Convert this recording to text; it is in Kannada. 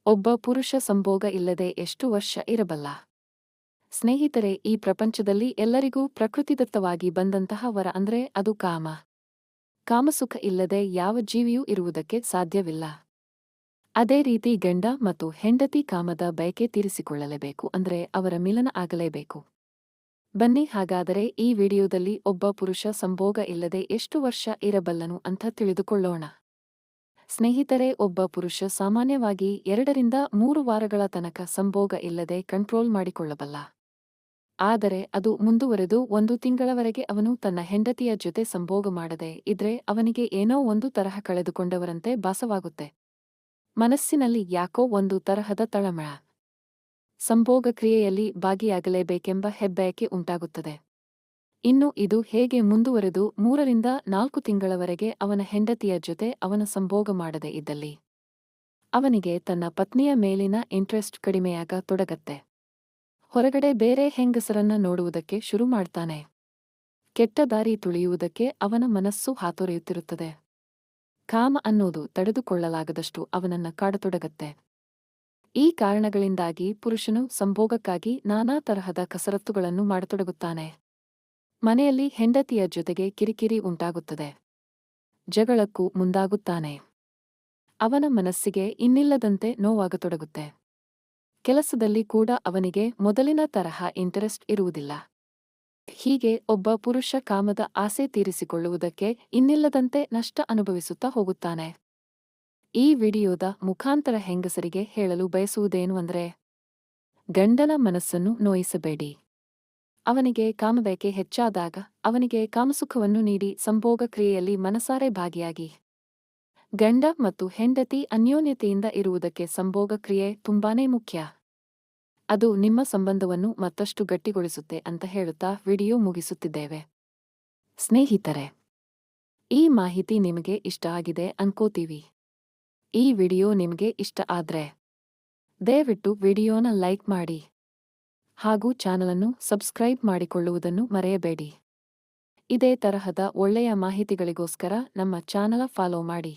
ಒಬ್ಬ ಪುರುಷ ಸಂಭೋಗ ಇಲ್ಲದೆ ಎಷ್ಟು ವರ್ಷ ಇರಬಲ್ಲ? ಸ್ನೇಹಿತರೆ, ಈ ಪ್ರಪಂಚದಲ್ಲಿ ಎಲ್ಲರಿಗೂ ಪ್ರಕೃತಿದತ್ತವಾಗಿ ಬಂದಂತಹ ವರ ಅಂದ್ರೆ ಅದು ಕಾಮ. ಕಾಮಸುಖ ಇಲ್ಲದೆ ಯಾವ ಜೀವಿಯೂ ಇರುವುದಕ್ಕೆ ಸಾಧ್ಯವಿಲ್ಲ. ಅದೇ ರೀತಿ ಗಂಡ ಮತ್ತು ಹೆಂಡತಿ ಕಾಮದ ಬಯಕೆ ತೀರಿಸಿಕೊಳ್ಳಲೇಬೇಕು ಅಂದ್ರೆ ಅವರ ಮಿಲನ ಆಗಲೇಬೇಕು. ಬನ್ನಿ ಹಾಗಾದರೆ ಈ ವಿಡಿಯೋದಲ್ಲಿ ಒಬ್ಬ ಪುರುಷ ಸಂಭೋಗ ಇಲ್ಲದೆ ಎಷ್ಟು ವರ್ಷ ಇರಬಲ್ಲನು ಅಂತ ತಿಳಿದುಕೊಳ್ಳೋಣ. ಸ್ನೇಹಿತರೆ, ಒಬ್ಬ ಪುರುಷ ಸಾಮಾನ್ಯವಾಗಿ 2 ರಿಂದ 3 ವಾರಗಳ ತನಕ ಸಂಭೋಗ ಇಲ್ಲದೆ ಕಂಟ್ರೋಲ್ ಮಾಡಿಕೊಳ್ಳಬಲ್ಲ. ಆದರೆ ಅದು ಮುಂದುವರೆದು 1 ತಿಂಗಳವರೆಗೆ ಅವನು ತನ್ನ ಹೆಂಡತಿಯ ಜೊತೆ ಸಂಭೋಗ ಮಾಡದೆ ಇದ್ರೆ ಅವನಿಗೆ ಏನೋ ಒಂದು ತರಹ ಕಳೆದುಕೊಂಡವರಂತೆ ಭಾಸವಾಗುತ್ತೆ. ಮನಸ್ಸಿನಲ್ಲಿ ಯಾಕೋ ಒಂದು ತರಹದ ತಳಮಳ. ಸಂಭೋಗ ಕ್ರಿಯೆಯಲ್ಲಿ ಭಾಗಿಯಾಗಲೇಬೇಕೆಂಬ ಹೆಬ್ಬಯಕೆ ಉಂಟಾಗುತ್ತದೆ. ಇನ್ನು ಇದು ಹೇಗೆ ಮುಂದುವರೆದು 3 ರಿಂದ 4 ತಿಂಗಳವರೆಗೆ ಅವನ ಹೆಂಡತಿಯ ಜೊತೆ ಅವನ ಸಂಭೋಗ ಮಾಡದೆ ಇದ್ದಲ್ಲಿ ಅವನಿಗೆ ತನ್ನ ಪತ್ನಿಯ ಮೇಲಿನ ಇಂಟ್ರೆಸ್ಟ್ ಕಡಿಮೆಯಾಗ ತೊಡಗತ್ತೆ. ಹೊರಗಡೆ ಬೇರೆ ಹೆಂಗಸರನ್ನ ನೋಡುವುದಕ್ಕೆ ಶುರು ಮಾಡ್ತಾನೆ. ಕೆಟ್ಟ ದಾರಿ ತುಳಿಯುವುದಕ್ಕೆ ಅವನ ಮನಸ್ಸು ಹಾತೊರೆಯುತ್ತಿರುತ್ತದೆ. ಕಾಮ ಅನ್ನೋದು ತಡೆದುಕೊಳ್ಳಲಾಗದಷ್ಟು ಅವನನ್ನ ಕಾಡತೊಡಗತ್ತೆ. ಈ ಕಾರಣಗಳಿಂದಾಗಿ ಪುರುಷನು ಸಂಭೋಗಕ್ಕಾಗಿ ನಾನಾ ತರಹದ ಕಸರತ್ತುಗಳನ್ನು ಮಾಡತೊಡಗುತ್ತಾನೆ. ಮನೆಯಲ್ಲಿ ಹೆಂಡತಿಯ ಜೊತೆಗೆ ಕಿರಿಕಿರಿ ಉಂಟಾಗುತ್ತದೆ. ಜಗಳಕ್ಕೂ ಮುಂದಾಗುತ್ತಾನೆ. ಅವನ ಮನಸ್ಸಿಗೆ ಇನ್ನಿಲ್ಲದಂತೆ ನೋವಾಗತೊಡಗುತ್ತೆ. ಕೆಲಸದಲ್ಲಿ ಕೂಡ ಅವನಿಗೆ ಮೊದಲಿನ ತರಹ ಇಂಟರೆಸ್ಟ್ ಇರುವುದಿಲ್ಲ. ಹೀಗೆ ಒಬ್ಬ ಪುರುಷ ಕಾಮದ ಆಸೆ ತೀರಿಸಿಕೊಳ್ಳುವುದಕ್ಕೆ ಇನ್ನಿಲ್ಲದಂತೆ ನಷ್ಟ ಅನುಭವಿಸುತ್ತಾ ಹೋಗುತ್ತಾನೆ. ಈ ವಿಡಿಯೋದ ಮುಖಾಂತರ ಹೆಂಗಸರಿಗೆ ಹೇಳಲು ಬಯಸುವುದೇನು ಅಂದ್ರೆ, ಗಂಡನ ಮನಸ್ಸನ್ನು ನೋಯಿಸಬೇಡಿ. ಅವನಿಗೆ ಕಾಮಬಯಕೆ ಹೆಚ್ಚಾದಾಗ ಅವನಿಗೆ ಕಾಮಸುಖವನ್ನು ನೀಡಿ ಸಂಭೋಗ ಕ್ರಿಯೆಯಲ್ಲಿ ಮನಸಾರೆ ಭಾಗಿಯಾಗಿ. ಗಂಡ ಮತ್ತು ಹೆಂಡತಿ ಅನ್ಯೋನ್ಯತೆಯಿಂದ ಇರುವುದಕ್ಕೆ ಸಂಭೋಗ ಕ್ರಿಯೆ ತುಂಬಾನೇ ಮುಖ್ಯ. ಅದು ನಿಮ್ಮ ಸಂಬಂಧವನ್ನು ಮತ್ತಷ್ಟು ಗಟ್ಟಿಗೊಳಿಸುತ್ತೆ ಅಂತ ಹೇಳುತ್ತಾ ವಿಡಿಯೋ ಮುಗಿಸುತ್ತಿದ್ದೇವೆ. ಸ್ನೇಹಿತರೆ, ಈ ಮಾಹಿತಿ ನಿಮಗೆ ಇಷ್ಟ ಆಗಿದೆ ಅನ್ಕೋತೀವಿ. ಈ ವಿಡಿಯೋ ನಿಮಗೆ ಇಷ್ಟ ಆದ್ರೆ ದಯವಿಟ್ಟು ವಿಡಿಯೋನ ಲೈಕ್ ಮಾಡಿ ಹಾಗೂ ಚಾನಲನ್ನು ಸಬ್ಸ್ಕ್ರೈಬ್ ಮಾಡಿಕೊಳ್ಳುವುದನ್ನು ಮರೆಯಬೇಡಿ. ಇದೇ ತರಹದ ಒಳ್ಳೆಯ ಮಾಹಿತಿಗಳಿಗೋಸ್ಕರ ನಮ್ಮ ಚಾನಲ ಫಾಲೋ ಮಾಡಿ.